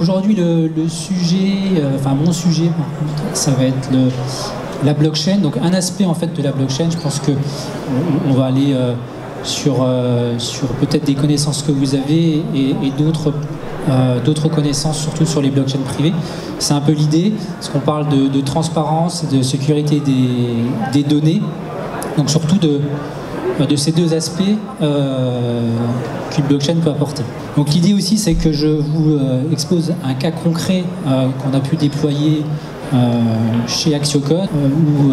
Aujourd'hui, le sujet, enfin mon sujet, par contre, ça va être la blockchain. Donc un aspect en fait de la blockchain, je pense que on va aller sur peut-être des connaissances que vous avez et d'autres connaissances, surtout sur les blockchains privées. C'est un peu l'idée, parce qu'on parle de transparence, de sécurité des données, donc surtout de ces deux aspects qu'une blockchain peut apporter. Donc l'idée aussi, c'est que je vous expose un cas concret qu'on a pu déployer chez Axiocode, où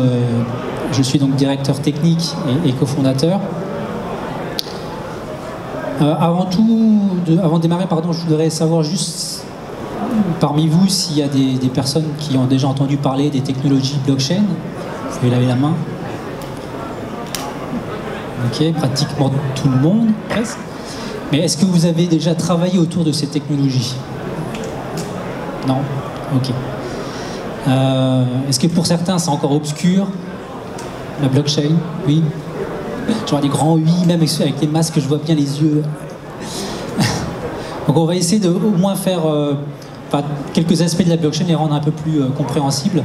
je suis donc directeur technique et cofondateur. Avant de démarrer, je voudrais savoir juste parmi vous s'il y a des personnes qui ont déjà entendu parler des technologies blockchain. Vous pouvez lever la main. Ok, pratiquement tout le monde, presque. Mais est-ce que vous avez déjà travaillé autour de ces technologies? Non? Ok. Est-ce que pour certains c'est encore obscur? La blockchain? Oui. Genre des grands oui, même avec les masques, je vois bien les yeux. Donc on va essayer de au moins faire quelques aspects de la blockchain, les rendre un peu plus compréhensibles.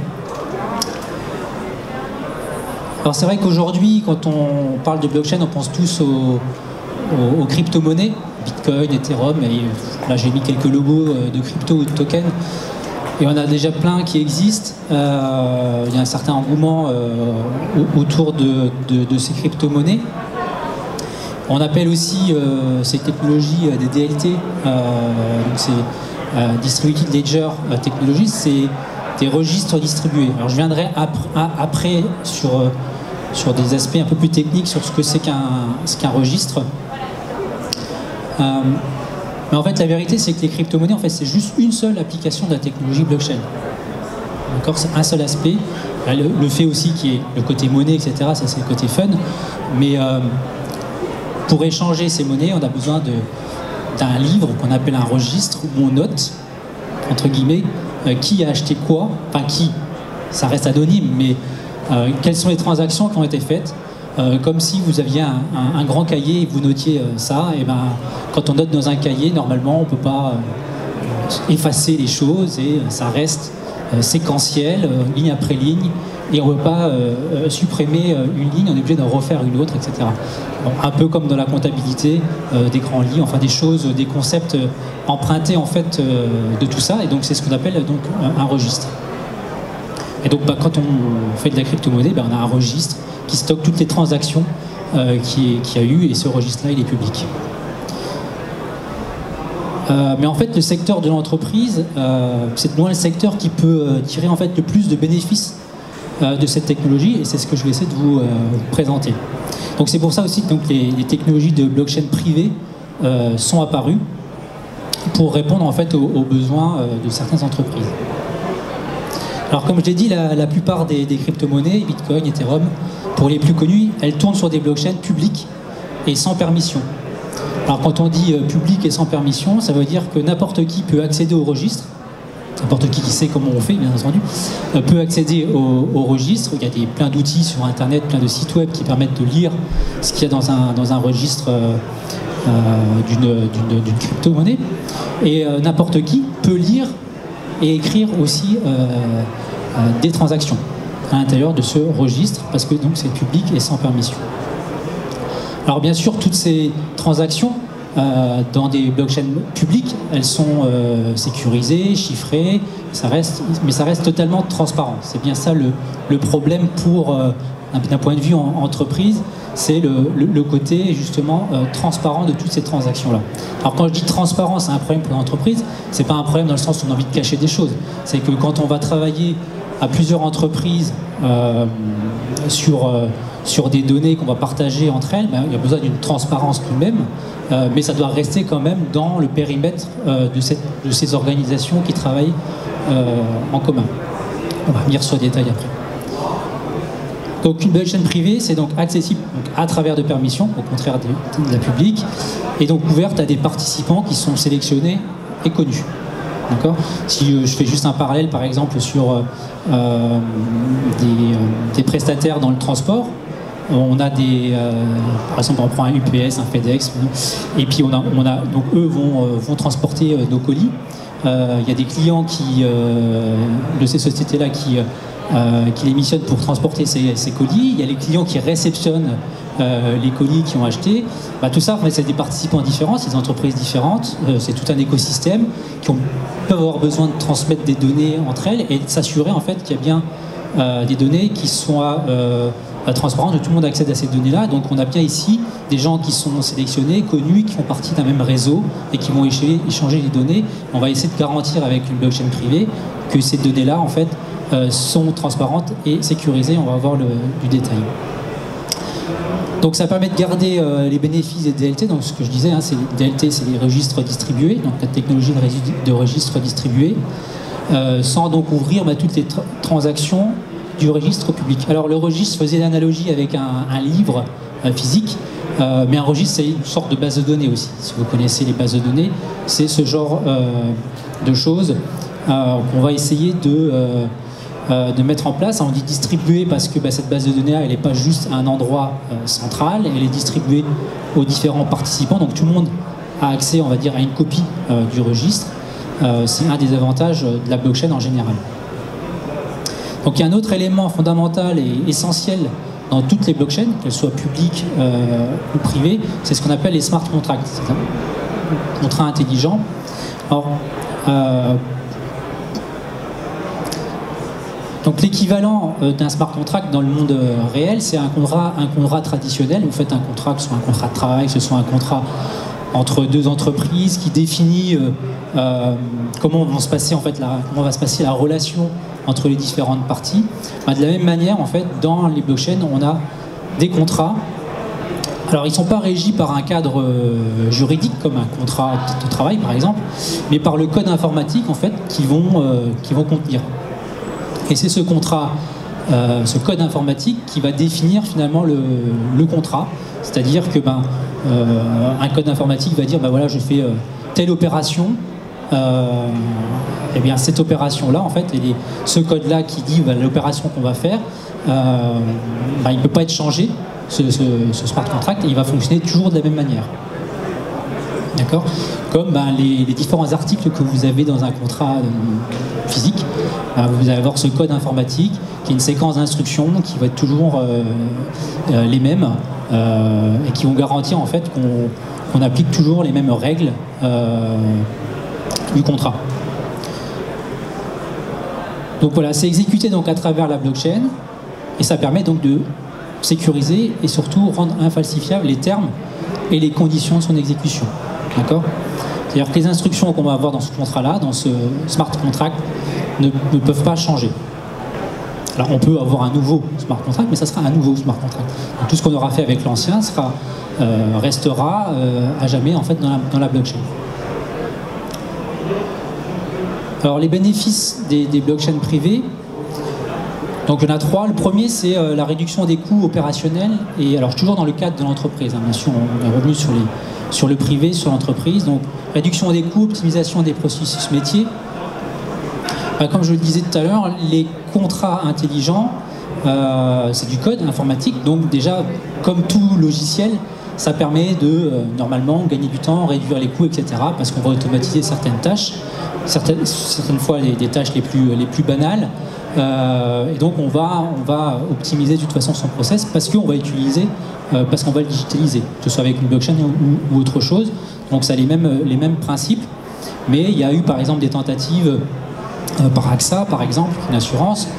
Alors c'est vrai qu'aujourd'hui, quand on parle de blockchain, on pense tous aux crypto-monnaies, Bitcoin, Ethereum, et là j'ai mis quelques logos de crypto ou de tokens, et on a déjà plein qui existent. Il y a un certain engouement autour de ces crypto-monnaies. On appelle aussi ces technologies des DLT, donc c'est Distributed Ledger Technologies, c'est des registres distribués. Alors je viendrai après sur des aspects un peu plus techniques sur ce que c'est qu'un registre. Mais en fait, la vérité, c'est que les crypto-monnaies, en fait, c'est juste une seule application de la technologie blockchain. D'accord, c'est un seul aspect. Le fait aussi qui est le côté monnaie, etc., ça c'est le côté fun. Mais pour échanger ces monnaies, on a besoin d'un livre qu'on appelle un registre, où on note, entre guillemets, qui a acheté quoi, enfin qui, ça reste anonyme, mais quelles sont les transactions qui ont été faites, comme si vous aviez un grand cahier et vous notiez ça. Et ben, quand on note dans un cahier, normalement on ne peut pas effacer les choses et ça reste séquentiel, ligne après ligne, et on ne peut pas supprimer une ligne, on est obligé d'en refaire une autre, etc. Bon, un peu comme dans la comptabilité, des grands livres, enfin des choses, des concepts empruntés en fait de tout ça, et donc c'est ce qu'on appelle donc un registre. Et donc quand on fait de la crypto-monnaie, on a un registre qui stocke toutes les transactions qu'il y a eu, et ce registre-là, il est public. Mais en fait, le secteur de l'entreprise, c'est loin le secteur qui peut tirer en fait le plus de bénéfices de cette technologie, et c'est ce que je vais essayer de vous présenter. Donc c'est pour ça aussi que donc, les technologies de blockchain privées sont apparues pour répondre en fait aux besoins de certaines entreprises. Alors comme je l'ai dit, la plupart des crypto-monnaies, Bitcoin, Ethereum, pour les plus connus, elles tournent sur des blockchains publiques et sans permission. Alors quand on dit public et sans permission, ça veut dire que n'importe qui peut accéder au registre, n'importe qui sait comment on fait, bien entendu, peut accéder au registre. Il y a plein d'outils sur Internet, plein de sites web qui permettent de lire ce qu'il y a dans un registre d'une crypto-monnaie. Et n'importe qui peut lire et écrire aussi des transactions à l'intérieur de ce registre, parce que donc c'est public et sans permission. Alors bien sûr, toutes ces transactions dans des blockchains publiques, elles sont sécurisées, chiffrées, mais ça reste totalement transparent. C'est bien ça le problème pour d'un point de vue entreprise, c'est le côté justement transparent de toutes ces transactions-là. Alors quand je dis transparent, c'est un problème pour l'entreprise, c'est pas un problème dans le sens où on a envie de cacher des choses. C'est que quand on va travailler à plusieurs entreprises sur des données qu'on va partager entre elles, il y a besoin d'une transparence tout de même, mais ça doit rester quand même dans le périmètre de ces organisations qui travaillent en commun. On va venir sur les détails après. Donc une blockchain privée, c'est donc accessible à travers de permissions, au contraire de la publique, et donc ouverte à des participants qui sont sélectionnés et connus. D'accord ? Si je fais juste un parallèle, par exemple, sur des prestataires dans le transport, on a par exemple, on prend un UPS, un FedEx, et puis donc eux vont transporter nos colis. Il y a des clients de ces sociétés-là qui les missionnent pour transporter ces colis. Il y a les clients qui réceptionnent les colis qui ont acheté. Tout ça, en fait, c'est des participants différents, c'est des entreprises différentes, c'est tout un écosystème qui peuvent avoir besoin de transmettre des données entre elles et de s'assurer en fait qu'il y a bien des données qui soient transparentes, que tout le monde accède à ces données-là. Donc on a bien ici des gens qui sont sélectionnés, connus, qui font partie d'un même réseau et qui vont échanger les données. On va essayer de garantir avec une blockchain privée que ces données-là en fait sont transparentes et sécurisées. On va voir du détail. Donc ça permet de garder les bénéfices des DLT. Donc ce que je disais, hein, DLT, c'est les registres distribués, donc la technologie de registres distribués, sans donc ouvrir toutes les transactions du registre public. Alors le registre faisait l'analogie avec un livre physique, mais un registre c'est une sorte de base de données aussi. Si vous connaissez les bases de données, c'est ce genre de choses qu'on va essayer de mettre en place. On dit distribuer parce que cette base de données elle n'est pas juste à un endroit central, elle est distribuée aux différents participants, donc tout le monde a accès, on va dire, à une copie du registre. C'est un des avantages de la blockchain en général. Donc il y a un autre élément fondamental et essentiel dans toutes les blockchains, qu'elles soient publiques ou privées, c'est ce qu'on appelle les smart contracts, c'est-à-dire contrats intelligents. Alors, donc l'équivalent d'un smart contract dans le monde réel, c'est un contrat traditionnel. Vous faites un contrat, que ce soit un contrat de travail, que ce soit un contrat entre deux entreprises qui définit comment va se passer la relation entre les différentes parties. De la même manière, en fait, dans les blockchains, on a des contrats. Alors, ils ne sont pas régis par un cadre juridique, comme un contrat de travail, par exemple, mais par le code informatique, en fait, qui vont contenir. Et c'est ce contrat, ce code informatique qui va définir finalement le contrat. C'est-à-dire que un code informatique va dire voilà, je fais telle opération. Et bien cette opération-là, en fait, ce code-là qui dit l'opération qu'on va faire, il ne peut pas être changé, ce smart contract, et il va fonctionner toujours de la même manière. D'accord ? Comme les différents articles que vous avez dans un contrat physique, vous allez avoir ce code informatique qui est une séquence d'instructions qui va être toujours les mêmes et qui vont garantir en fait qu'on applique toujours les mêmes règles du contrat. Donc voilà, c'est exécuté donc à travers la blockchain et ça permet donc de sécuriser et surtout rendre infalsifiables les termes et les conditions de son exécution. D'accord ? C'est-à-dire que les instructions qu'on va avoir dans ce contrat-là, dans ce smart contract, ne peuvent pas changer. Alors on peut avoir un nouveau smart contract, mais ça sera un nouveau smart contract. Donc, tout ce qu'on aura fait avec l'ancien restera à jamais en fait dans la blockchain. Alors les bénéfices des blockchains privées, donc il y en a trois. Le premier, c'est la réduction des coûts opérationnels, et alors toujours dans le cadre de l'entreprise. Bien sûr, on est revenu sur le privé, sur l'entreprise. Donc réduction des coûts, optimisation des processus métiers. Comme je le disais tout à l'heure, les contrats intelligents, c'est du code informatique. Donc déjà, comme tout logiciel, ça permet de normalement gagner du temps, réduire les coûts, etc. Parce qu'on va automatiser certaines tâches. Certaines fois des tâches les plus banales, et donc on va optimiser de toute façon son process parce qu'on va le digitaliser, que ce soit avec une blockchain ou autre chose. Donc ça a les mêmes principes, mais il y a eu par exemple des tentatives par AXA, par exemple, une assurance,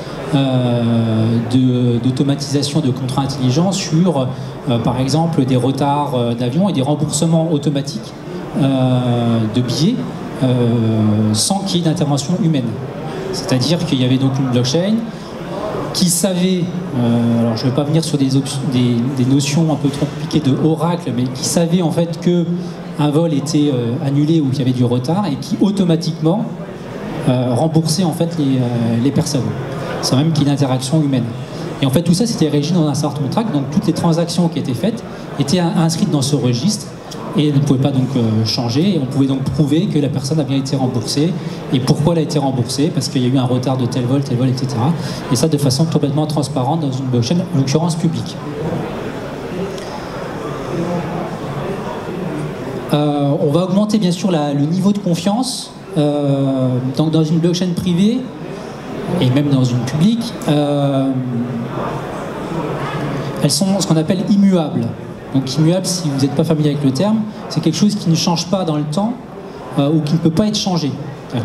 d'automatisation de contrats intelligents sur par exemple des retards d'avion et des remboursements automatiques de billets sans qu'il y ait d'intervention humaine. C'est-à-dire qu'il y avait donc une blockchain qui savait, alors je ne vais pas venir sur des notions un peu trop compliquées de oracle, mais qui savait en fait qu'un vol était annulé ou qu'il y avait du retard et qui automatiquement remboursait en fait les personnes, sans même qu'il y ait d'interaction humaine. Et en fait tout ça c'était régi dans un smart contract, donc toutes les transactions qui étaient faites étaient inscrites dans ce registre et ne pouvaient pas donc changer, et on pouvait donc prouver que la personne a bien été remboursée et pourquoi elle a été remboursée, parce qu'il y a eu un retard de tel vol, etc. Et ça de façon complètement transparente dans une blockchain, en l'occurrence publique. On va augmenter bien sûr le niveau de confiance donc dans une blockchain privée, et même dans une publique, elles sont ce qu'on appelle immuables. Donc immuable, si vous n'êtes pas familier avec le terme, c'est quelque chose qui ne change pas dans le temps ou qui ne peut pas être changé.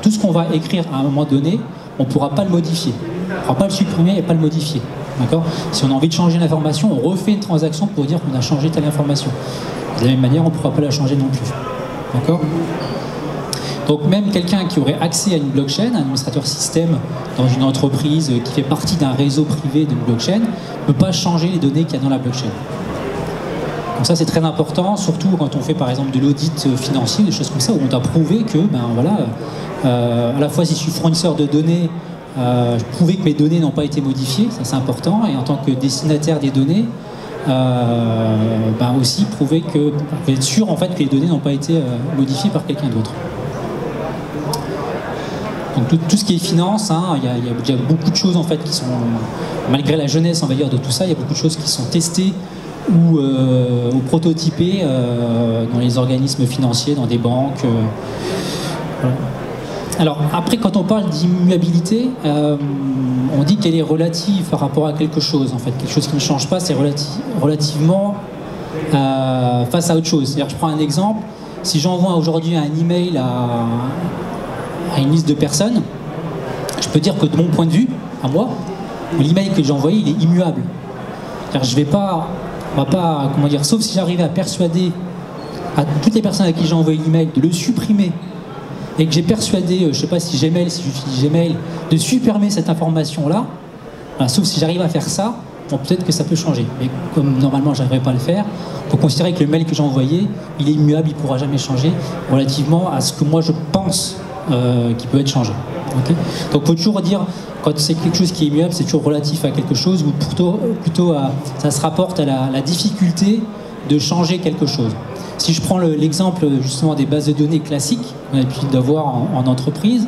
Tout ce qu'on va écrire à un moment donné, on ne pourra pas le modifier. On ne pourra pas le supprimer et pas le modifier. D'accord ? Si on a envie de changer l'information, on refait une transaction pour dire qu'on a changé telle information. De la même manière, on ne pourra pas la changer non plus. D'accord ? Donc même quelqu'un qui aurait accès à une blockchain, un administrateur système dans une entreprise qui fait partie d'un réseau privé d'une blockchain, ne peut pas changer les données qu'il y a dans la blockchain. Donc ça c'est très important, surtout quand on fait par exemple de l'audit financier, des choses comme ça, où on doit prouver que, à la fois si je suis fournisseur de données, prouver que mes données n'ont pas été modifiées, ça c'est important, et en tant que destinataire des données, aussi prouver que, être sûr en fait que les données n'ont pas été modifiées par quelqu'un d'autre. Donc tout ce qui est finance, il y a déjà beaucoup de choses en fait qui sont, malgré la jeunesse on va dire de tout ça, il y a beaucoup de choses qui sont testées ou prototypées dans les organismes financiers, dans des banques. Voilà. Alors après, quand on parle d'immuabilité, on dit qu'elle est relative par rapport à quelque chose. En fait, quelque chose qui ne change pas, c'est relativement face à autre chose. C'est-à-dire, je prends un exemple. Si j'envoie aujourd'hui un email à une liste de personnes, je peux dire que de mon point de vue, à moi, l'email que j'ai envoyé, il est immuable. C'est-à-dire, on va pas, comment dire, sauf si j'arrivais à persuader à toutes les personnes à qui j'ai envoyé l'email de le supprimer, et que j'ai persuadé, je ne sais pas si Gmail, si j'utilise Gmail, de supprimer cette information-là, sauf si j'arrive à faire ça, bon, peut-être que ça peut changer. Mais comme normalement je n'arriverai pas à le faire, il faut considérer que le mail que j'ai envoyé, il est immuable, il ne pourra jamais changer, relativement à ce que moi je pense qui peut être changé. Okay, donc il faut toujours dire, quand c'est quelque chose qui est immuable, c'est toujours relatif à quelque chose, ou plutôt ça se rapporte à la difficulté de changer quelque chose. Si je prends l'exemple justement des bases de données classiques qu'on a l'habitude d'avoir en entreprise,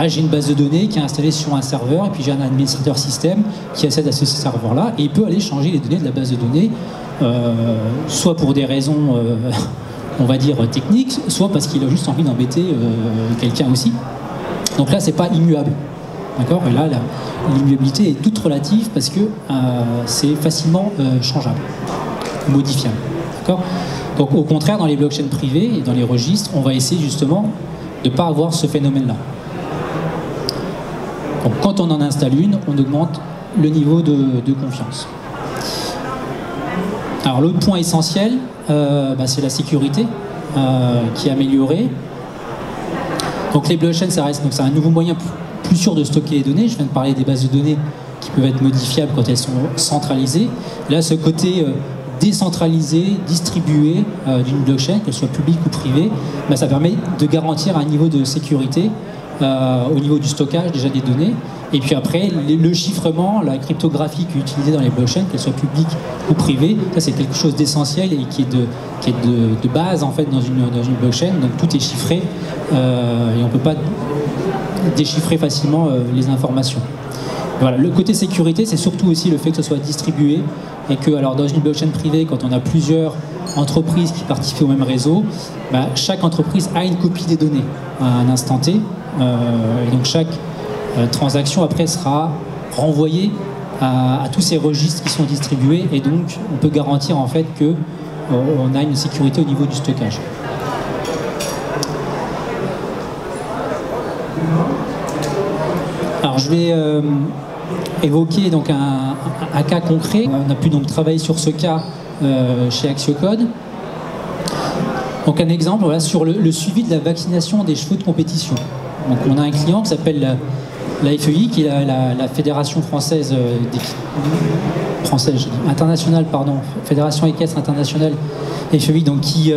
j'ai une base de données qui est installée sur un serveur et puis j'ai un administrateur système qui accède à ce serveur-là et il peut aller changer les données de la base de données, soit pour des raisons, on va dire, techniques, soit parce qu'il a juste envie d'embêter quelqu'un aussi. Donc là, c'est pas immuable. D'accord ? Et là, l'immuabilité est toute relative parce que c'est facilement changeable, modifiable. D'accord ? Donc au contraire, dans les blockchains privées et dans les registres, on va essayer justement de ne pas avoir ce phénomène-là. Donc quand on en installe une, on augmente le niveau de confiance. Alors l'autre point essentiel, c'est la sécurité qui est améliorée. Donc les blockchains, ça reste, donc c'est un nouveau moyen plus sûr de stocker les données. Je viens de parler des bases de données qui peuvent être modifiables quand elles sont centralisées. Là, ce côté décentralisé, distribué d'une blockchain, qu'elle soit publique ou privée, ça permet de garantir un niveau de sécurité au niveau du stockage déjà des données. Et puis après, le chiffrement, la cryptographie qui est utilisée dans les blockchains, qu'elle soit publique ou privée, ça c'est quelque chose d'essentiel et qui est de base en fait dans une blockchain. Donc tout est chiffré et on ne peut pas déchiffrer facilement les informations. Voilà, le côté sécurité, c'est surtout aussi le fait que ce soit distribué et que, alors dans une blockchain privée, quand on a plusieurs entreprises qui participent au même réseau, chaque entreprise a une copie des données à un instant T. Et donc chaque transaction après sera renvoyée à tous ces registres qui sont distribués et donc on peut garantir en fait que on a une sécurité au niveau du stockage. Alors je vais évoquer donc un cas concret. On a pu donc travailler sur ce cas chez Axiocode. Donc un exemple sur le suivi de la vaccination des chevaux de compétition. Donc on a un client qui s'appelle la FEI, qui est la Fédération française internationale, Fédération équestre internationale FEI, donc qui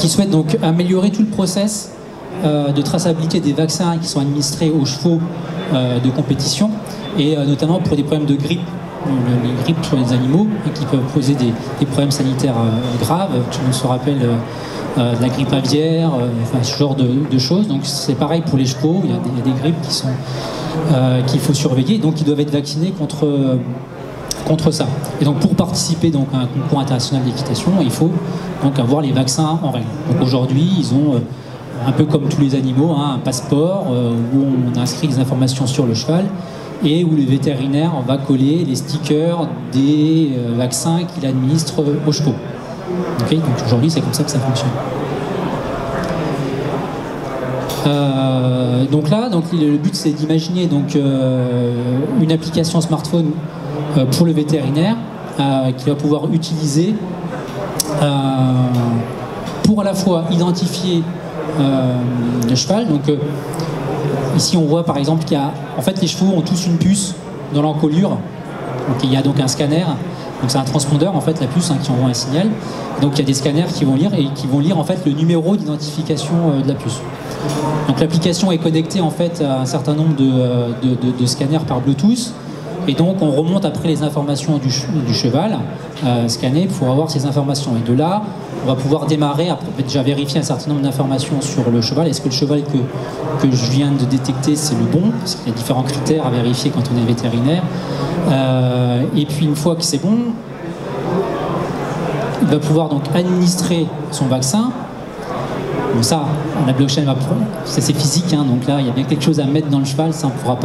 souhaite donc améliorer tout le process de traçabilité des vaccins qui sont administrés aux chevaux de compétition et notamment pour des problèmes de grippe, les grippes sur les animaux et qui peuvent poser des problèmes sanitaires graves. Tout le monde se rappelle de la grippe aviaire, ce genre de choses. Donc c'est pareil pour les chevaux, il y a des grippes qu'il faut surveiller, donc ils doivent être vaccinés contre ça. Et donc pour participer donc, à un concours international d'équitation, il faut donc avoir les vaccins en règle. Donc aujourd'hui, ils ont un peu comme tous les animaux, hein, un passeport où on inscrit des informations sur le cheval et où le vétérinaire va coller les stickers des vaccins qu'il administre aux chevaux. Okay, donc aujourd'hui, c'est comme ça que ça fonctionne. Donc là, le but c'est d'imaginer une application smartphone pour le vétérinaire qu'il va pouvoir utiliser pour à la fois identifier le cheval. Donc ici on voit par exemple qu'il y a, en fait les chevaux ont tous une puce dans l'encolure. Donc il y a donc un scanner. Donc c'est un transpondeur en fait, la puce, hein, qui envoie un signal. Donc il y a des scanners qui vont lire en fait le numéro d'identification de la puce. Donc l'application est connectée en fait à un certain nombre de scanners par Bluetooth. Et donc on remonte après les informations du cheval scanné pour avoir ces informations. Et de là, on va pouvoir démarrer, après déjà vérifier un certain nombre d'informations sur le cheval. Est-ce que le cheval que je viens de détecter, c'est le bon? Parce qu'il y a différents critères à vérifier quand on est vétérinaire. Et puis une fois que c'est bon, il va pouvoir donc administrer son vaccin. Bon, ça, la blockchain va prendre, c'est physique, hein, donc là il y a bien quelque chose à mettre dans le cheval, ça on ne pourra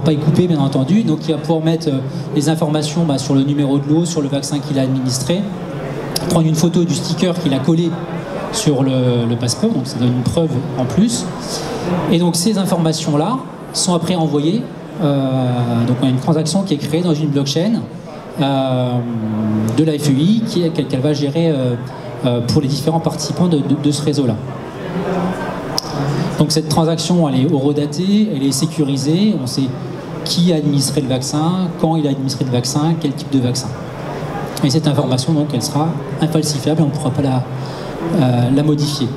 pas y couper bien entendu. Donc il va pouvoir mettre les informations sur le numéro de lot, sur le vaccin qu'il a administré, prendre une photo du sticker qu'il a collé sur le passeport, donc ça donne une preuve en plus. Et donc ces informations-là sont après envoyées, donc on a une transaction qui est créée dans une blockchain de la FEI qu'elle va gérer pour les différents participants de ce réseau-là. Donc cette transaction, elle est horodatée, elle est sécurisée, on sait qui a administré le vaccin, quand il a administré le vaccin, quel type de vaccin. Et cette information, donc, elle sera infalsifiable, on ne pourra pas la modifier.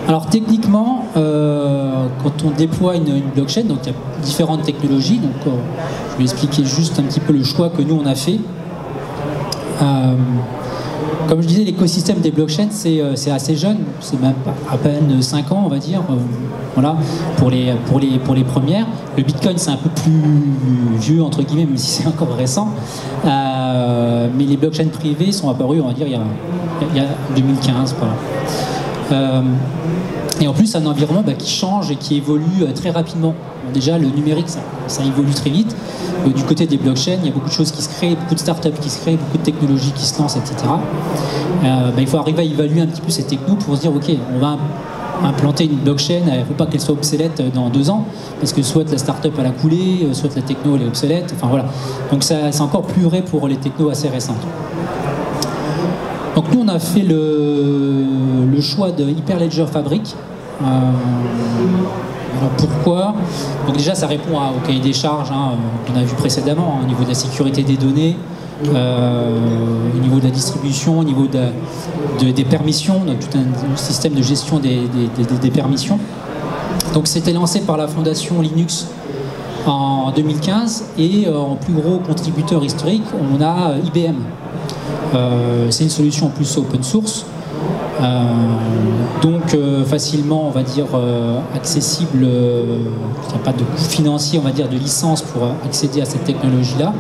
Alors techniquement, quand on déploie une blockchain, donc il y a différentes technologies, donc je vais expliquer juste un petit peu le choix que nous on a fait. Comme je disais, l'écosystème des blockchains, c'est assez jeune, c'est même à peine 5 ans, on va dire, voilà, pour les premières. Le Bitcoin, c'est un peu plus vieux, entre guillemets, même si c'est encore récent. Mais les blockchains privées sont apparues, on va dire, il y a 2015, voilà. Et en plus, c'est un environnement qui change et qui évolue très rapidement. Déjà, le numérique, ça évolue très vite. Du côté des blockchains, il y a beaucoup de choses qui se créent, beaucoup de startups qui se créent, beaucoup de technologies qui se lancent, etc. Il faut arriver à évaluer un petit peu ces technos pour se dire, ok, on va implanter une blockchain, il ne faut pas qu'elle soit obsolète dans 2 ans, parce que soit la startup elle a coulé, soit la techno elle est obsolète, enfin voilà. Donc c'est encore plus vrai pour les technos assez récentes. Donc nous on a fait le choix de Hyperledger Fabric. Alors pourquoi? Donc déjà ça répond au cahier des charges qu'on a vu précédemment, au niveau de la sécurité des données, au niveau de la distribution, au niveau des permissions, donc tout un système de gestion des permissions. Donc c'était lancé par la fondation Linux en 2015 et en plus gros contributeur historique on a IBM. C'est une solution en plus open source. Donc facilement on va dire accessible, il n'y a pas de coût financier on va dire de licence pour accéder à cette technologie là.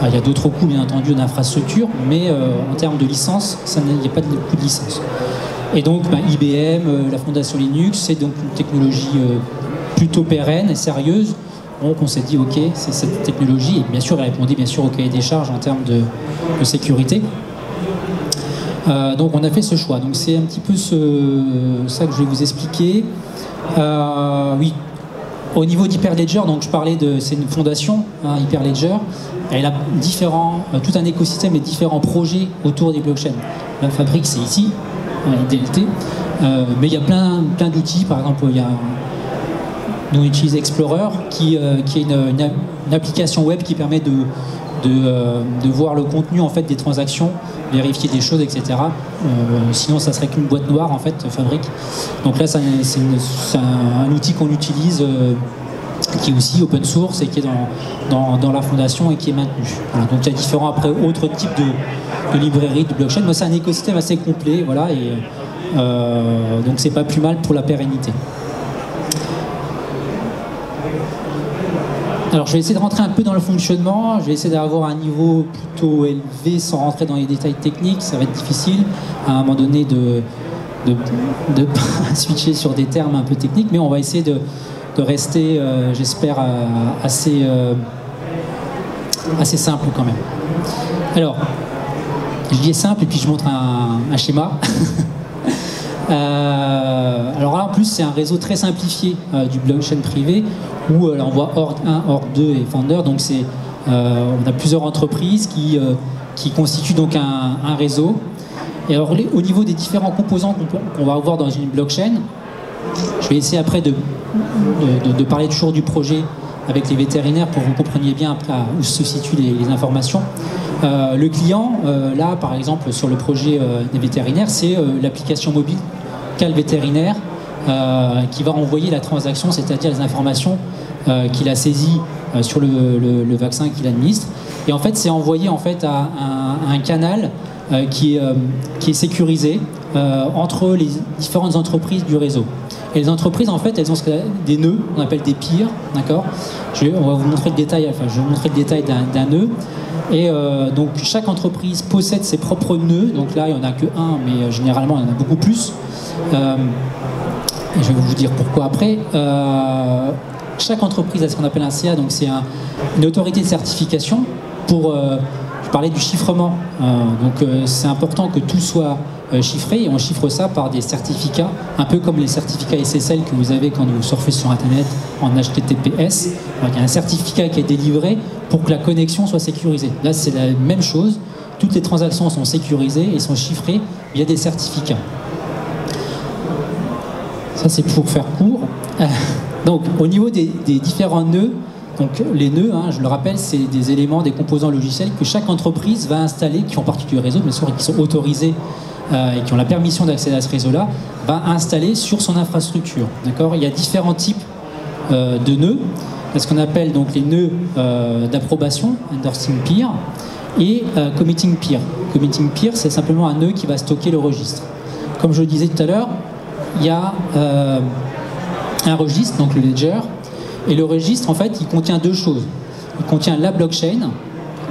Il y a d'autres coûts bien entendu d'infrastructure, mais en termes de licence il n'y a pas de coût de licence. Et donc IBM, la fondation Linux, c'est donc une technologie plutôt pérenne et sérieuse. Donc on s'est dit ok, c'est cette technologie, et bien sûr elle répondait bien sûr au cahier des charges en termes de sécurité. Donc on a fait ce choix. Donc c'est un petit peu ça que je vais vous expliquer. Oui, au niveau d'Hyperledger, donc je parlais c'est une fondation, Hyperledger. Elle a tout un écosystème et différents projets autour des blockchains. La fabrique c'est ici, DLT, mais il y a plein d'outils. Par exemple, nous on utilise Explorer qui est une application web qui permet de voir le contenu en fait des transactions, vérifier des choses, etc. Sinon ça serait qu'une boîte noire en fait, Fabric. Donc là c'est un outil qu'on utilise qui est aussi open source et qui est dans la fondation et qui est maintenu. Voilà. Donc il y a différents après autres types de librairies de blockchain. Moi c'est un écosystème assez complet, voilà, et donc c'est pas plus mal pour la pérennité. Alors je vais essayer de rentrer un peu dans le fonctionnement, je vais essayer d'avoir un niveau plutôt élevé sans rentrer dans les détails techniques, ça va être difficile à un moment donné de pas switcher sur des termes un peu techniques, mais on va essayer de rester, j'espère, assez simple quand même. Alors, je dis simple et puis je montre un schéma. Alors là, en plus, c'est un réseau très simplifié du blockchain privé où là, on voit ORD 1, ORD 2 et Founder. Donc, on a plusieurs entreprises qui constituent donc un réseau. Et alors, au niveau des différents composants qu'on va avoir dans une blockchain, je vais essayer après de parler toujours du projet avec les vétérinaires pour que vous compreniez bien après où se situent les informations. Le client, là par exemple sur le projet des vétérinaires, c'est l'application mobile qu'a le vétérinaire qui va envoyer la transaction, c'est-à-dire les informations qu'il a saisies sur le vaccin qu'il administre. Et en fait, c'est envoyé en fait à un canal qui est sécurisé entre les différentes entreprises du réseau. Et les entreprises, en fait, elles ont des nœuds, on appelle des peers, d'accord ? On va vous montrer le détail, enfin, je vais vous montrer le détail d'un nœud. Et donc, chaque entreprise possède ses propres nœuds. Donc là, il n'y en a que un, mais généralement, il y en a beaucoup plus. Et je vais vous dire pourquoi après. Chaque entreprise a ce qu'on appelle un CA, donc c'est une autorité de certification pour... je parlais du chiffrement. Donc, c'est important que tout soit chiffré et on chiffre ça par des certificats, un peu comme les certificats SSL que vous avez quand vous surfez sur Internet en HTTPS. Alors, il y a un certificat qui est délivré pour que la connexion soit sécurisée. Là, c'est la même chose. Toutes les transactions sont sécurisées et sont chiffrées via des certificats. Ça, c'est pour faire court. Donc, au niveau des différents nœuds, donc les nœuds, je le rappelle, c'est des éléments, des composants logiciels que chaque entreprise va installer, qui font partie du réseau, bien sûr, et qui sont autorisés et qui ont la permission d'accéder à ce réseau-là, va installer sur son infrastructure. D'accord ? Il y a différents types de nœuds. Il y a ce qu'on appelle donc les nœuds d'approbation, endorsing peer, et committing peer. Committing peer, c'est simplement un nœud qui va stocker le registre. Comme je le disais tout à l'heure, il y a un registre, donc le ledger, et le registre, en fait, il contient deux choses. Il contient la blockchain,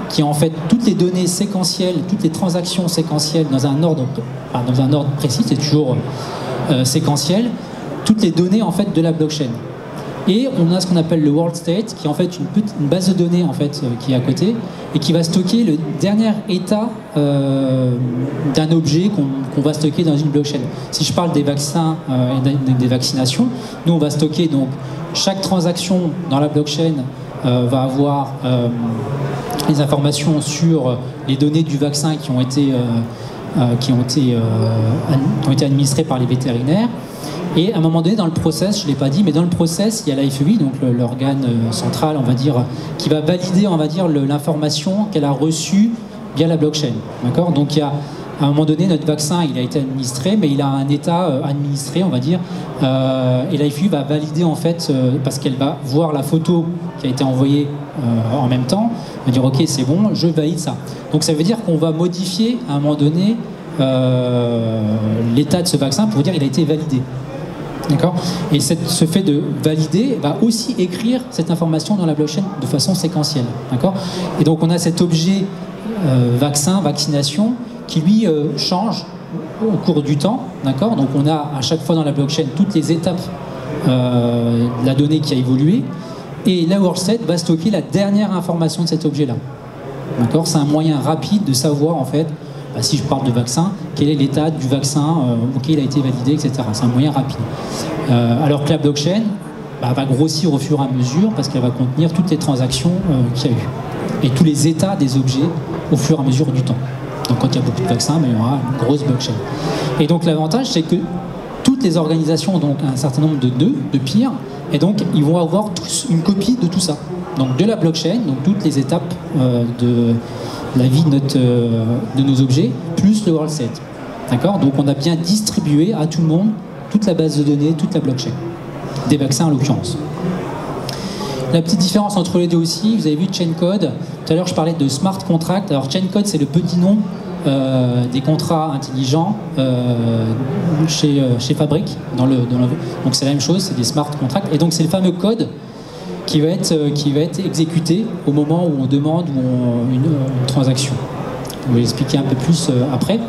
qui est en fait toutes les données séquentielles, toutes les transactions séquentielles dans un ordre précis, c'est toujours séquentiel, toutes les données en fait de la blockchain. Et on a ce qu'on appelle le world state, qui est en fait une base de données en fait qui est à côté et qui va stocker le dernier état d'un objet qu'on va stocker dans une blockchain. Si je parle des vaccins et des vaccinations, nous on va stocker donc chaque transaction dans la blockchain va avoir les informations sur les données du vaccin qui ont été administrées par les vétérinaires. Et à un moment donné, dans le process, je ne l'ai pas dit, mais dans le process, il y a la FEI, donc l'organe central, on va dire, qui va valider, on va dire, l'information qu'elle a reçue via la blockchain. D'accord ? Donc il y a, à un moment donné, notre vaccin, il a été administré, mais il a un état administré, on va dire, et la FEI va valider, en fait, parce qu'elle va voir la photo qui a été envoyée en même temps, va dire, ok, c'est bon, je valide ça. Donc ça veut dire qu'on va modifier, à un moment donné, l'état de ce vaccin pour dire qu'il a été validé. D'accord ? Et ce fait de valider va aussi écrire cette information dans la blockchain de façon séquentielle. D'accord ? Et donc on a cet objet vaccin, vaccination, qui lui change au cours du temps. D'accord ? Donc on a à chaque fois dans la blockchain toutes les étapes de la donnée qui a évolué. Et la world state va stocker la dernière information de cet objet-là. D'accord ? C'est un moyen rapide de savoir en fait, si je parle de vaccin, quel est l'état du vaccin, ok, il a été validé, etc. C'est un moyen rapide. Alors que la blockchain va grossir au fur et à mesure parce qu'elle va contenir toutes les transactions qu'il y a eu. Et tous les états des objets au fur et à mesure du temps. Donc quand il y a beaucoup de vaccins, il y aura une grosse blockchain. Et donc l'avantage, c'est que toutes les organisations ont donc un certain nombre de nœuds, de peers, et donc ils vont avoir tous une copie de tout ça. Donc de la blockchain, donc toutes les étapes de la vie de nos objets, plus le world state. D'accord ? Donc on a bien distribué à tout le monde toute la base de données, toute la blockchain. Des vaccins en l'occurrence. La petite différence entre les deux aussi, vous avez vu chain code. Tout à l'heure je parlais de smart contract. Alors chain code c'est le petit nom des contrats intelligents chez Fabric. Donc c'est la même chose, c'est des smart contracts. Et donc c'est le fameux code qui va être exécuté au moment où on demande une transaction. On va l'expliquer un peu plus après.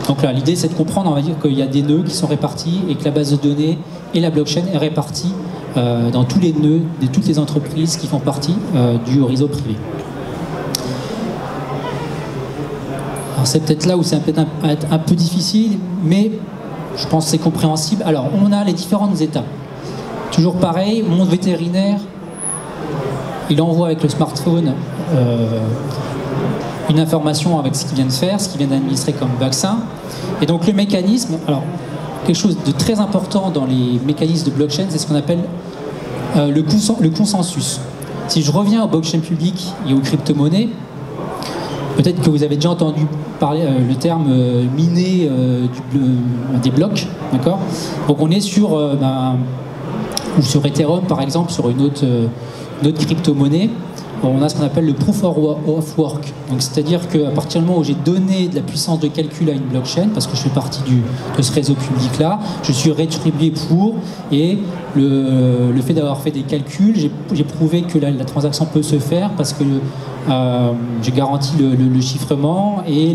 Donc là, l'idée, c'est de comprendre, on va dire, qu'il y a des nœuds qui sont répartis et que la base de données et la blockchain est répartie dans tous les nœuds de toutes les entreprises qui font partie du réseau privé. Alors c'est peut-être là où c'est peut-être un peu difficile, mais je pense que c'est compréhensible. Alors, on a les différentes étapes. Toujours pareil, mon vétérinaire, il envoie avec le smartphone une information avec ce qu'il vient de faire, ce qu'il vient d'administrer comme vaccin. Et donc le mécanisme, alors quelque chose de très important dans les mécanismes de blockchain, c'est ce qu'on appelle le consensus. Si je reviens aux blockchains publiques et aux crypto-monnaies, peut-être que vous avez déjà entendu parler le terme miner des blocs, d'accord? Donc on est sur, ou sur Ethereum par exemple, sur une autre crypto-monnaie, on a ce qu'on appelle le proof of work. Donc c'est-à-dire qu'à partir du moment où j'ai donné de la puissance de calcul à une blockchain, parce que je fais partie de ce réseau public-là, je suis rétribué pour, et le fait d'avoir fait des calculs, j'ai prouvé que la transaction peut se faire parce que j'ai garanti le chiffrement et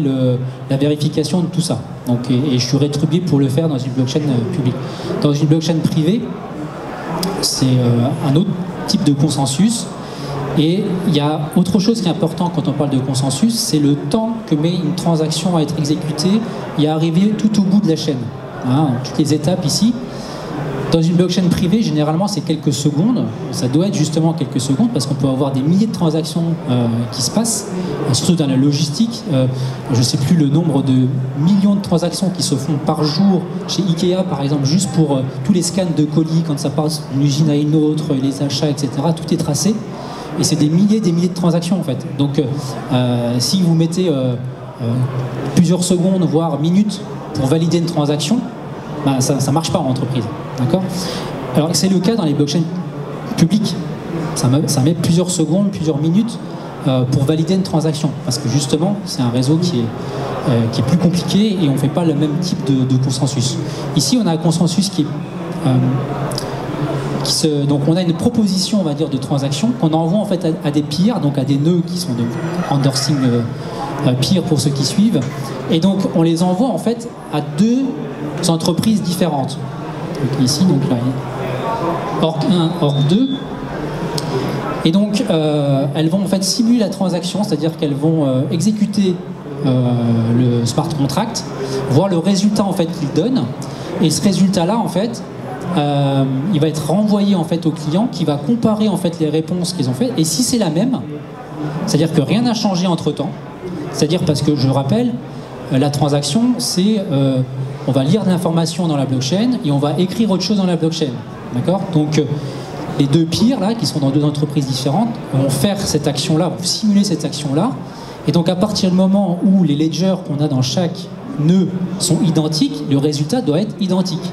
la vérification de tout ça. Donc, et je suis rétribué pour le faire dans une blockchain publique. Dans une blockchain privée, c'est un autre type de consensus. Et il y a autre chose qui est important quand on parle de consensus, c'est le temps que met une transaction à être exécutée et à arriver tout au bout de la chaîne. Hein, toutes les étapes ici. Dans une blockchain privée, généralement, c'est quelques secondes. Ça doit être justement quelques secondes parce qu'on peut avoir des milliers de transactions qui se passent, surtout dans la logistique. Je ne sais plus le nombre de millions de transactions qui se font par jour chez Ikea, par exemple, juste pour tous les scans de colis, quand ça passe d'une usine à une autre, les achats, etc. Tout est tracé. Et c'est des milliers de transactions, en fait. Donc, si vous mettez plusieurs secondes, voire minutes, pour valider une transaction, ben, ça ne marche pas en entreprise. D'accord ? Alors c'est le cas dans les blockchains publiques. Ça met plusieurs secondes, plusieurs minutes pour valider une transaction. Parce que justement, c'est un réseau qui est plus compliqué et on ne fait pas le même type de consensus. Ici, on a un consensus qui est... donc on a une proposition, on va dire, de transaction qu'on envoie en fait à des peers, donc à des nœuds qui sont de endorsing peer pour ceux qui suivent. Et donc on les envoie en fait à deux entreprises différentes. Donc ici, donc là, Org 1, Org 2. Et donc elles vont en fait simuler la transaction, c'est-à-dire qu'elles vont exécuter le smart contract, voir le résultat en fait qu'il donne. Et ce résultat-là, en fait, il va être renvoyé en fait au client qui va comparer en fait les réponses qu'ils ont faites. Et si c'est la même, c'est-à-dire que rien n'a changé entre-temps, c'est-à-dire parce que je rappelle, la transaction, c'est on va lire de l'information dans la blockchain et on va écrire autre chose dans la blockchain. D'accord ? Donc les deux peers là, qui sont dans deux entreprises différentes, vont faire cette action-là, vont simuler cette action-là. Et donc à partir du moment où les ledgers qu'on a dans chaque nœud sont identiques, le résultat doit être identique.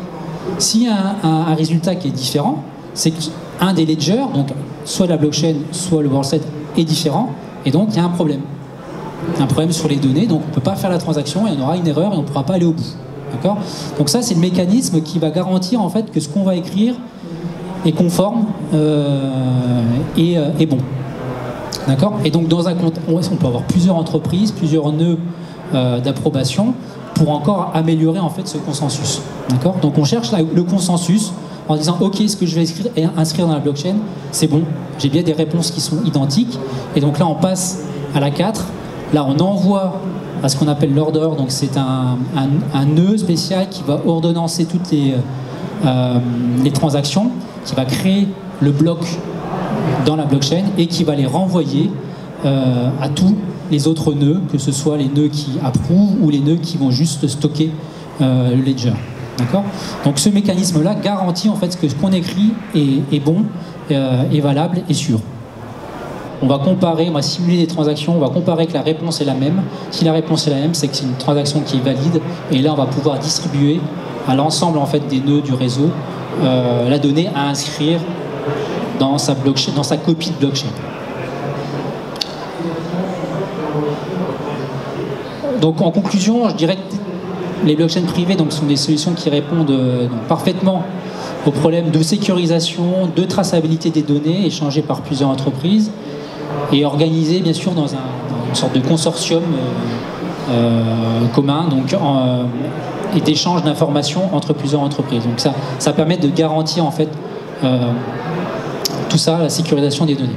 S'il y a un résultat qui est différent, c'est qu'un des ledgers, donc soit la blockchain, soit le world set, est différent, et donc il y a un problème. Un problème sur les données, donc on ne peut pas faire la transaction, et il y en aura une erreur et on ne pourra pas aller au bout. D'accord ? Donc ça, c'est le mécanisme qui va garantir en fait que ce qu'on va écrire est conforme et bon. D'accord ? Et donc dans un contexte, on peut avoir plusieurs entreprises, plusieurs nœuds d'approbation pour encore améliorer en fait ce consensus. D'accord ? Donc on cherche le consensus en disant ok, ce que je vais inscrire dans la blockchain, c'est bon, j'ai bien des réponses qui sont identiques. Et donc là, on passe à la 4. Là, on envoie à ce qu'on appelle l'order, donc c'est un nœud spécial qui va ordonnancer toutes les transactions, qui va créer le bloc dans la blockchain et qui va les renvoyer à tous les autres nœuds, que ce soit les nœuds qui approuvent ou les nœuds qui vont juste stocker le ledger. D'accord ? Donc ce mécanisme-là garantit en fait que ce qu'on écrit est bon, est valable et sûr. On va comparer, on va simuler des transactions, on va comparer que la réponse est la même. Si la réponse est la même, c'est que c'est une transaction qui est valide. Et là, on va pouvoir distribuer à l'ensemble en fait, des nœuds du réseau la donnée à inscrire dans sa blockchain, dans sa copie de blockchain. Donc en conclusion, je dirais que les blockchains privées donc, sont des solutions qui répondent donc, parfaitement aux problèmes de sécurisation, de traçabilité des données échangées par plusieurs entreprises et organisées bien sûr dans une sorte de consortium commun, donc et d'échange d'informations entre plusieurs entreprises. Donc ça permet de garantir en fait tout ça, la sécurisation des données.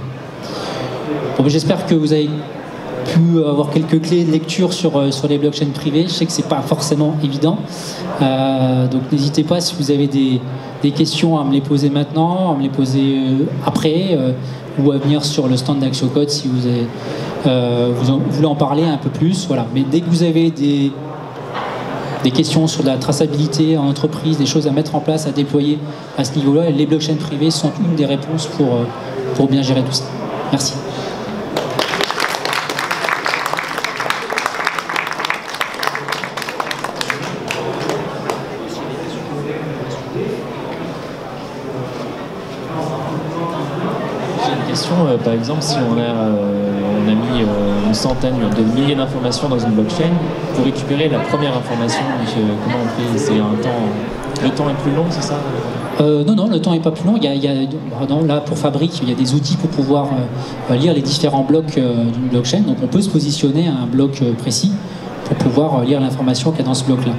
Bon, j'espère que vous avez pu avoir quelques clés de lecture sur les blockchains privées. Je sais que c'est pas forcément évident, donc n'hésitez pas si vous avez des questions à me les poser maintenant, à me les poser après, ou à venir sur le stand d'AxioCode si vous avez, vous voulez en parler un peu plus. Voilà. Mais dès que vous avez des questions sur la traçabilité en entreprise, des choses à mettre en place, à déployer à ce niveau-là, les blockchains privées sont une des réponses pour bien gérer tout ça. Merci. Par exemple, si on a mis une centaine de milliers d'informations dans une blockchain, pour récupérer la première information, comment on fait? C'est un temps. Le temps est plus long, c'est ça? Non, le temps n'est pas plus long. Là, pour Fabric, il y a des outils pour pouvoir lire les différents blocs d'une blockchain. Donc on peut se positionner à un bloc précis pour pouvoir lire l'information qu'il y a dans ce bloc-là.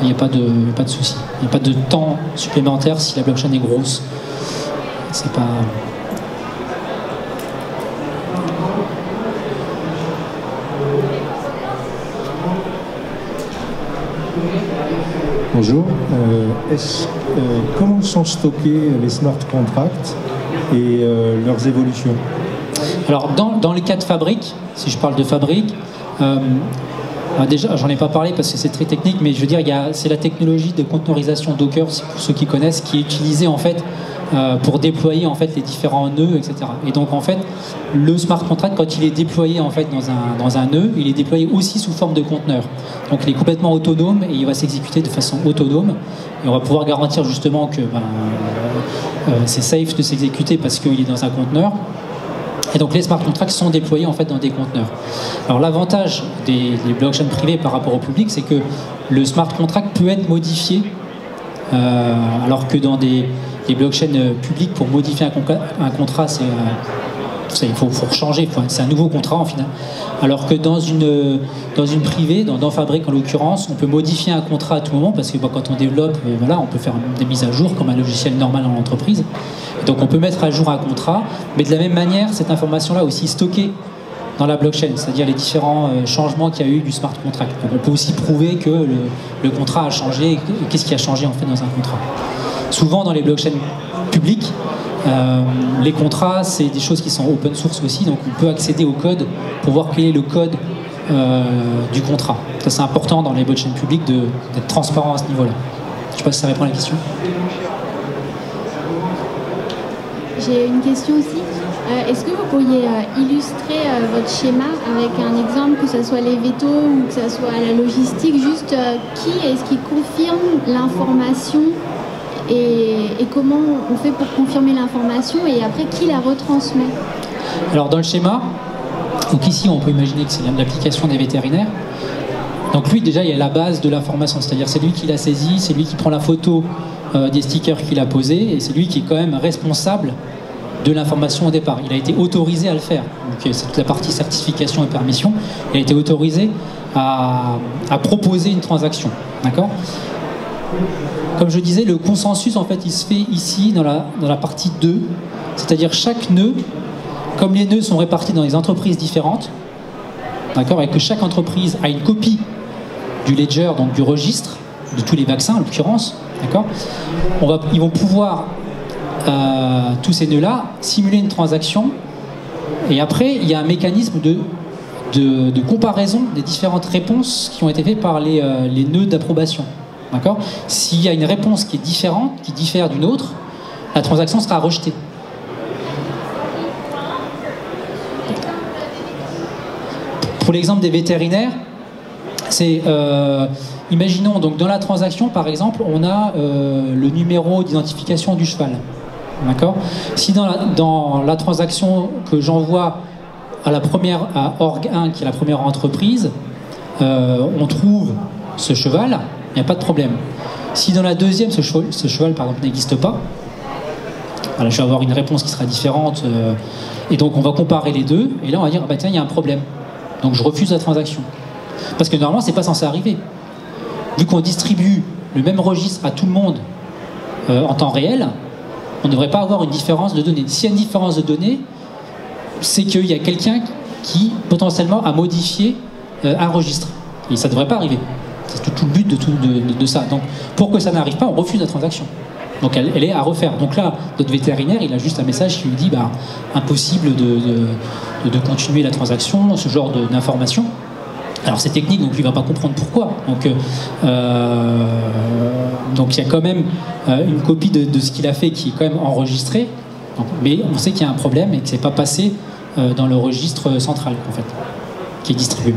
Il n'y a pas de souci. Il n'y a pas de temps supplémentaire si la blockchain est grosse. C'est pas... Bonjour. Comment sont stockés les smart contracts et leurs évolutions? Alors, dans les cas de Fabric, si je parle de Fabric, déjà, j'en ai pas parlé parce que c'est très technique, mais je veux dire, c'est la technologie de conteneurisation Docker, pour ceux qui connaissent, qui est utilisée en fait pour déployer en fait les différents nœuds, etc. Et donc en fait, le smart contract, quand il est déployé en fait dans un nœud, il est déployé aussi sous forme de conteneur. Donc il est complètement autonome et il va s'exécuter de façon autonome. Et on va pouvoir garantir justement que c'est safe de s'exécuter parce qu'il est dans un conteneur. Et donc les smart contracts sont déployés en fait dans des conteneurs. Alors l'avantage des blockchains privées par rapport au public, c'est que le smart contract peut être modifié, alors que dans des blockchains publiques, pour modifier un contrat, il faut changer, c'est un nouveau contrat en final. Alors que dans une privée, dans Fabric en l'occurrence, on peut modifier un contrat à tout moment parce que quand on développe, on peut faire des mises à jour comme un logiciel normal en entreprise. Et donc on peut mettre à jour un contrat, mais de la même manière, cette information-là est aussi stockée dans la blockchain, c'est-à-dire les différents changements qu'il y a eu du smart contract. Donc on peut aussi prouver que le contrat a changé et qu'est-ce qui a changé en fait dans un contrat. Souvent dans les blockchains publiques, les contrats, c'est des choses qui sont open source aussi, donc on peut accéder au code pour voir quel est le code du contrat. Ça, c'est important dans les blockchains publiques d'être transparent à ce niveau-là. Je ne sais pas si ça répond à la question. J'ai une question aussi. Est-ce que vous pourriez illustrer votre schéma avec un exemple, que ce soit les vétos ou que ce soit la logistique, juste qui est-ce qui confirme l'information et comment on fait pour confirmer l'information et après qui la retransmet? Alors dans le schéma, donc ici on peut imaginer que c'est l'application des vétérinaires. Donc lui déjà il y a la base de l'information, c'est-à-dire c'est lui qui l'a saisi, c'est lui qui prend la photo des stickers qu'il a posés et c'est lui qui est quand même responsable de l'information au départ. Il a été autorisé à le faire. Donc c'est toute la partie certification et permission. Il a été autorisé à proposer une transaction. D'accord ? Comme je disais, le consensus, en fait, il se fait ici, dans la partie 2. C'est-à-dire chaque nœud, comme les nœuds sont répartis dans des entreprises différentes, d'accord, et que chaque entreprise a une copie du ledger, donc du registre, de tous les vaccins en l'occurrence, d'accord, ils vont pouvoir, tous ces nœuds-là, simuler une transaction, et après, il y a un mécanisme de comparaison des différentes réponses qui ont été faites par les nœuds d'approbation. D'accord ? S'il y a une réponse qui est différente, qui diffère d'une autre, la transaction sera rejetée. Pour l'exemple des vétérinaires, c'est, imaginons donc dans la transaction par exemple, on a le numéro d'identification du cheval. D'accord ? Si dans la transaction que j'envoie à Org1, qui est la première entreprise, on trouve ce cheval, il n'y a pas de problème. Si dans la deuxième, ce cheval par exemple n'existe pas, voilà, je vais avoir une réponse qui sera différente, et donc on va comparer les deux, et là on va dire, bah tiens, il y a un problème. Donc je refuse la transaction. Parce que normalement, c'est pas censé arriver. Vu qu'on distribue le même registre à tout le monde en temps réel, on ne devrait pas avoir une différence de données. S'il y a une différence de données, c'est qu'il y a quelqu'un qui potentiellement a modifié un registre. Et ça ne devrait pas arriver. C'est tout le but de ça. Donc pour que ça n'arrive pas, on refuse la transaction. Donc elle est à refaire. Donc là, notre vétérinaire, il a juste un message qui lui dit impossible de continuer la transaction, ce genre d'information. Alors c'est technique, donc lui ne va pas comprendre pourquoi. Donc il y a quand même une copie de ce qu'il a fait qui est quand même enregistrée. Mais on sait qu'il y a un problème et que c'est pas passé dans le registre central en fait, qui est distribué.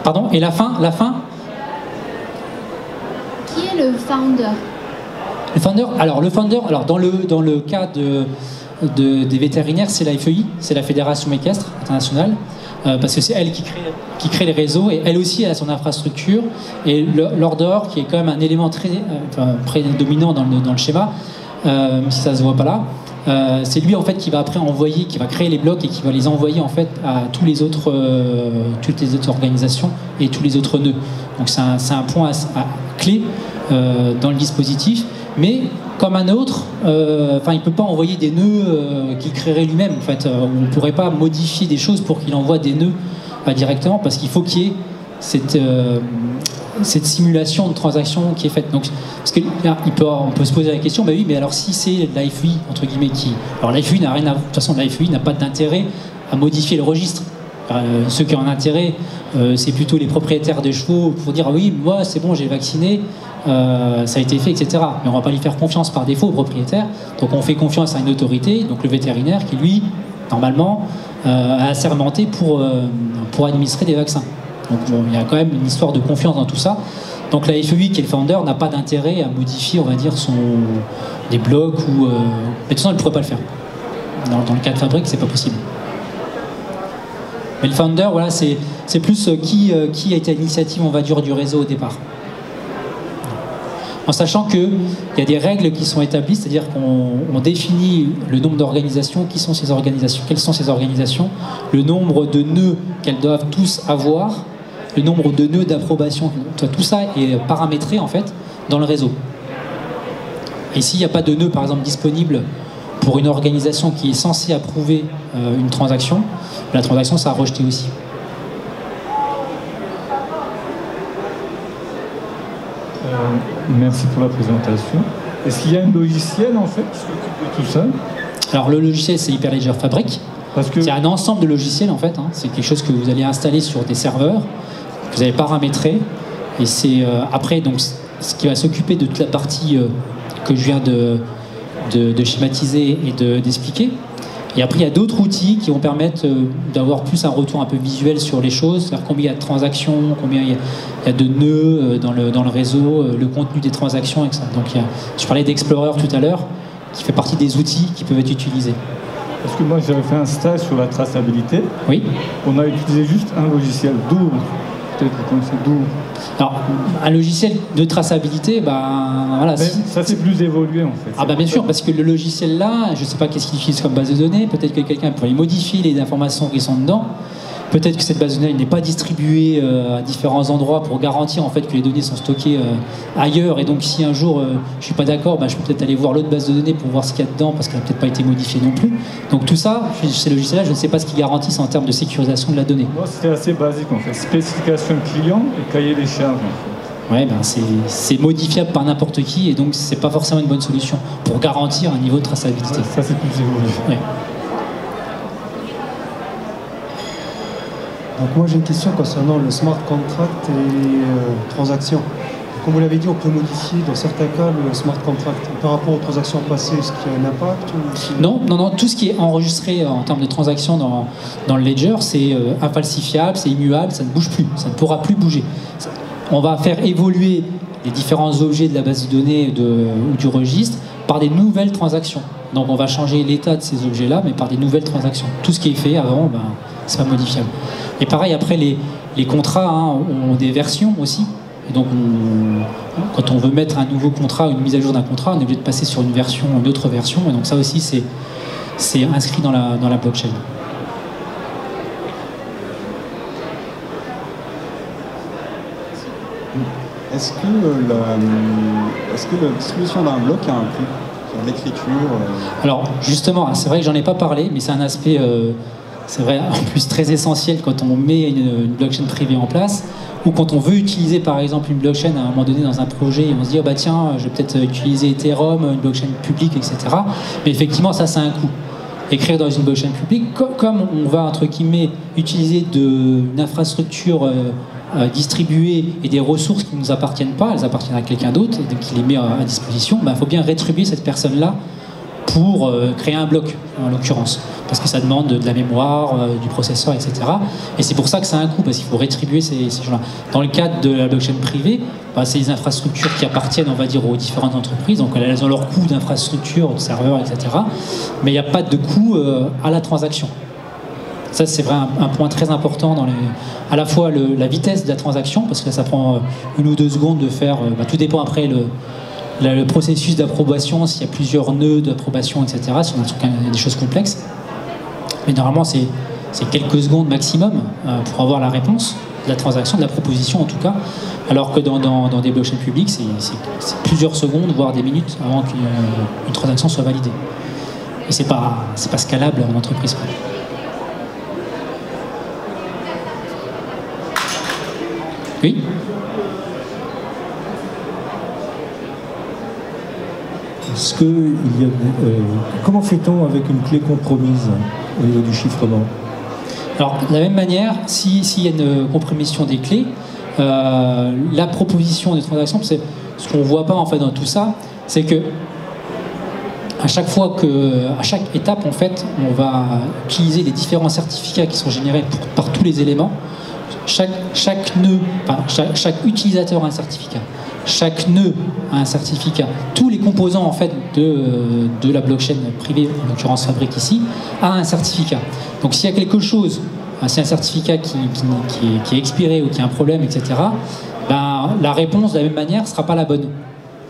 Pardon. Et la fin Qui est le founder? Le founder, alors dans le cas des vétérinaires, c'est la FEI, c'est la Fédération équestre internationale. Parce que c'est elle qui crée les réseaux et elle aussi a son infrastructure et l'order qui est quand même un élément très prédominant dans le schéma, si ça se voit pas là, c'est lui en fait qui va après envoyer, qui va créer les blocs et qui va les envoyer en fait à toutes les autres organisations et tous les autres nœuds. Donc c'est un point clé dans le dispositif, mais comme un autre, il ne peut pas envoyer des nœuds qu'il créerait lui-même. En fait, on ne pourrait pas modifier des choses pour qu'il envoie des nœuds directement, parce qu'il faut qu'il y ait cette simulation de transaction qui est faite. Donc, parce que là, on peut se poser la question, oui, mais alors si c'est la FEI entre guillemets qui, alors la FEI n'a rien à, de toute façon la FEI n'a pas d'intérêt à modifier le registre. Ceux qui ont un intérêt, c'est plutôt les propriétaires des chevaux pour dire oui, moi c'est bon, j'ai vacciné, ça a été fait, etc. Mais on ne va pas lui faire confiance par défaut au propriétaire. Donc on fait confiance à une autorité, donc le vétérinaire, qui lui, normalement, a assermenté pour administrer des vaccins. Donc bon, il y a quand même une histoire de confiance dans tout ça. Donc la FEI, qui est le founder, n'a pas d'intérêt à modifier, on va dire, des blocs ou. Mais de toute façon, elle ne pourrait pas le faire. Dans le cas de fabrique, c'est pas possible. Mais le founder, voilà, c'est plus qui a été à l'initiative, on va dire, du réseau au départ. En sachant qu'il y a des règles qui sont établies, c'est-à-dire qu'on définit le nombre d'organisations, quelles sont ces organisations, le nombre de nœuds qu'elles doivent tous avoir, le nombre de nœuds d'approbation, tout ça est paramétré en fait dans le réseau. Et s'il n'y a pas de nœud, par exemple, disponible pour une organisation qui est censée approuver une transaction, la transaction sera rejetée aussi. Merci pour la présentation. Est-ce qu'il y a un logiciel en fait qui s'occupe de tout ça? Alors le logiciel, c'est Hyperledger Fabric. C'est un ensemble de logiciels en fait. C'est quelque chose que vous allez installer sur des serveurs, que vous allez paramétrer. Et c'est après donc ce qui va s'occuper de toute la partie que je viens de schématiser et d'expliquer. Et après, il y a d'autres outils qui vont permettre d'avoir plus un retour un peu visuel sur les choses, c'est-à-dire combien il y a de transactions, combien il y a de nœuds dans le réseau, le contenu des transactions, etc. Donc je parlais d'Explorer tout à l'heure, qui fait partie des outils qui peuvent être utilisés. Parce que moi, j'avais fait un stage sur la traçabilité. Oui. On a utilisé juste un logiciel, Dour. Peut-être que vous connaissez Dour. Alors, un logiciel de traçabilité, voilà. Mais ça, c'est plus évolué, en fait. Ah bien sûr, parce que le logiciel là, je ne sais pas qu'est-ce qu'il utilise comme base de données, peut-être que quelqu'un pourrait modifier les informations qui sont dedans, peut-être que cette base de données n'est pas distribuée à différents endroits pour garantir en fait que les données sont stockées ailleurs, et donc si un jour je suis pas d'accord, je peux peut-être aller voir l'autre base de données pour voir ce qu'il y a dedans, parce qu'elle n'a peut-être pas été modifiée non plus. Donc tout ça, ces logiciels-là, je ne sais pas ce qu'ils garantissent en termes de sécurisation de la donnée. Moi, c'était assez basique en fait, spécification client et cahier des charges. En fait. Ouais, c'est modifiable par n'importe qui, et donc c'est pas forcément une bonne solution pour garantir un niveau de traçabilité. Ouais, ça c'est plus évolué. Ouais. Donc moi j'ai une question concernant le smart contract et les transactions. Comme vous l'avez dit, on peut modifier dans certains cas le smart contract. Par rapport aux transactions passées, est-ce qu'il y a un impact ou... Non, tout ce qui est enregistré en termes de transactions dans le ledger, c'est infalsifiable, c'est immuable, ça ne bouge plus, ça ne pourra plus bouger. On va faire évoluer les différents objets de la base de données ou du registre par des nouvelles transactions. Donc on va changer l'état de ces objets-là, mais par des nouvelles transactions. Tout ce qui est fait avant, c'est pas modifiable. Et pareil, après, les contrats ont des versions aussi. Et donc, quand on veut mettre un nouveau contrat ou une mise à jour d'un contrat, on est obligé de passer sur une autre version. Et donc ça aussi, c'est inscrit dans la blockchain. Est-ce que la distribution d'un bloc a un coût sur l'écriture Alors justement, c'est vrai que j'en ai pas parlé, mais c'est un aspect, c'est vrai, en plus très essentiel quand on met une blockchain privée en place, ou quand on veut utiliser par exemple une blockchain à un moment donné dans un projet, et on se dit, oh, bah tiens, je vais peut-être utiliser Ethereum, une blockchain publique, etc. Mais effectivement, ça a un coût. Écrire dans une blockchain publique, comme on va, entre guillemets, utiliser une infrastructure distribuées et des ressources qui ne nous appartiennent pas, elles appartiennent à quelqu'un d'autre, et donc qui les met à disposition, il faut bien rétribuer cette personne-là pour créer un bloc, en l'occurrence, parce que ça demande de la mémoire, du processeur, etc. Et c'est pour ça que ça a un coût, parce qu'il faut rétribuer ces gens-là. Dans le cadre de la blockchain privée, c'est des infrastructures qui appartiennent, on va dire, aux différentes entreprises, donc elles ont leur coût d'infrastructure, de serveurs, etc. Mais il n'y a pas de coût à la transaction. Ça, c'est vrai, un point très important dans à la fois la vitesse de la transaction, parce que ça prend 1 ou 2 secondes de faire, tout dépend après le processus d'approbation, s'il y a plusieurs nœuds d'approbation, etc., si on a des choses complexes. Mais normalement, c'est quelques secondes maximum pour avoir la réponse de la transaction, de la proposition en tout cas, alors que dans des blockchains publiques, c'est plusieurs secondes, voire des minutes avant qu'une transaction soit validée. Et c'est pas scalable en entreprise. Oui. Est-ce que comment fait-on avec une clé compromise au niveau du chiffrement? Alors, de la même manière, s'il y a une compromission des clés, la proposition des transactions, c'est ce qu'on ne voit pas en fait dans tout ça, c'est que à chaque étape, en fait, on va utiliser les différents certificats qui sont générés par tous les éléments. Chaque nœud, chaque utilisateur a un certificat. Chaque nœud a un certificat. Tous les composants en fait de la blockchain privée, en l'occurrence Fabric ici, a un certificat. Donc s'il y a quelque chose, si un certificat qui est expiré ou qui a un problème, etc., la réponse de la même manière ne sera pas la bonne.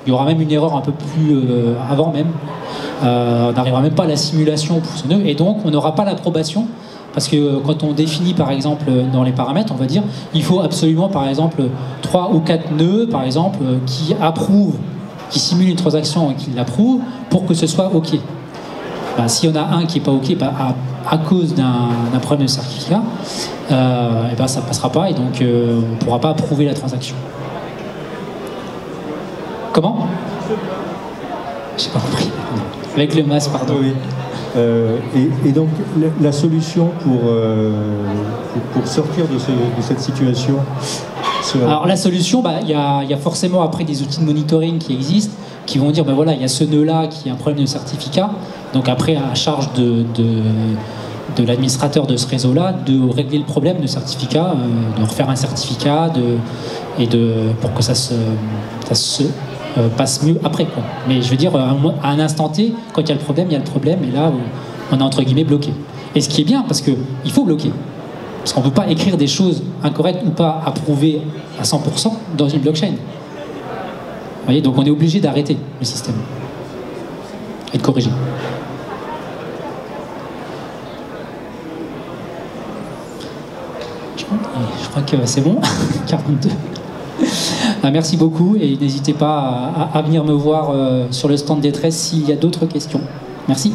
Il y aura même une erreur un peu plus avant même. On n'arrivera même pas à la simulation pour ce nœud, et donc on n'aura pas l'approbation. Parce que quand on définit, par exemple, dans les paramètres, on va dire il faut absolument, par exemple, 3 ou 4 nœuds, par exemple, qui approuvent, qui simulent une transaction et qui l'approuvent pour que ce soit OK. S'il y en a un qui n'est pas OK, à cause d'un problème de certificat, ça ne passera pas et donc on ne pourra pas approuver la transaction. Comment? Je n'ai pas compris. Avec le MAS, pardon. Oui. Et donc la solution pour sortir de cette situation Alors la solution, il y a forcément après des outils de monitoring qui existent, qui vont dire voilà, il y a ce nœud-là qui a un problème de certificat, donc après à charge de l'administrateur de ce réseau-là de régler le problème de certificat, de refaire un certificat pour que ça se passe mieux après, quoi. Mais je veux dire, à un instant T, quand il y a le problème, et là, on est entre guillemets bloqué. Et ce qui est bien, parce qu'il faut bloquer. Parce qu'on ne peut pas écrire des choses incorrectes ou pas approuvées à 100% dans une blockchain. Vous voyez, donc on est obligé d'arrêter le système et de corriger. Je crois que c'est bon. 42. Merci beaucoup et n'hésitez pas à venir me voir sur le stand Détresse s'il y a d'autres questions. Merci.